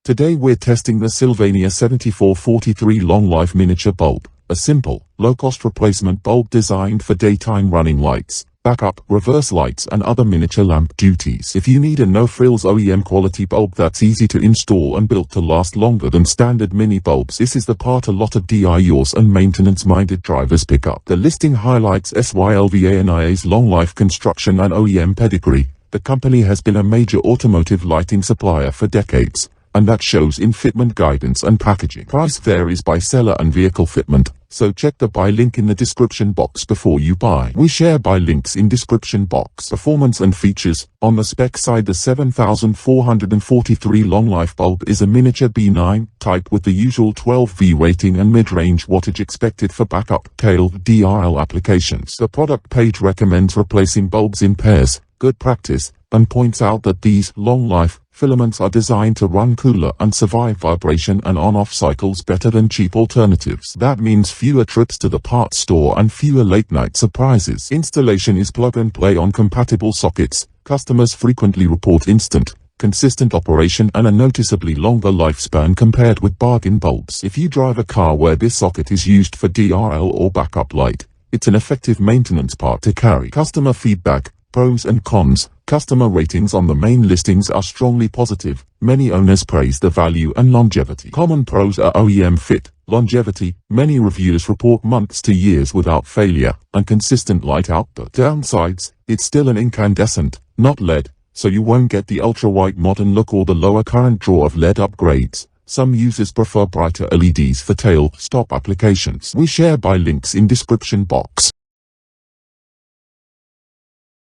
Today we're testing the SYLVANIA 7443 long life miniature bulb, a simple, low-cost replacement bulb designed for daytime running lights, backup, reverse lights and other miniature lamp duties. If you need a no-frills OEM quality bulb that's easy to install and built to last longer than standard mini bulbs, this is the part a lot of DIYers and maintenance-minded drivers pick up. The listing highlights SYLVANIA's long life construction and OEM pedigree. The company has been a major automotive lighting supplier for decades, and that shows in fitment guidance and packaging. Price varies by seller and vehicle fitment, so check the buy link in the description box before you buy. We share buy links in description box. Performance and features. On the spec side, the 7443 long life bulb is a miniature B9 type with the usual 12V rating and mid-range wattage expected for backup tail DRL applications. The product page recommends replacing bulbs in pairs, good practice, and points out that these long-life filaments are designed to run cooler and survive vibration and on-off cycles better than cheap alternatives. That means fewer trips to the parts store and fewer late-night surprises. Installation is plug-and-play on compatible sockets. Customers frequently report instant, consistent operation and a noticeably longer lifespan compared with bargain bulbs. If you drive a car where this socket is used for DRL or backup light, it's an effective maintenance part to carry. Customer feedback. Pros and cons. Customer ratings on the main listings are strongly positive. Many owners praise the value and longevity. Common pros are OEM fit, longevity. Many reviewers report months to years without failure, and consistent light output. Downsides, it's still an incandescent, not LED, so you won't get the ultra-white modern look or the lower current draw of LED upgrades. Some users prefer brighter LEDs for tail stop applications. We share buy links in description box.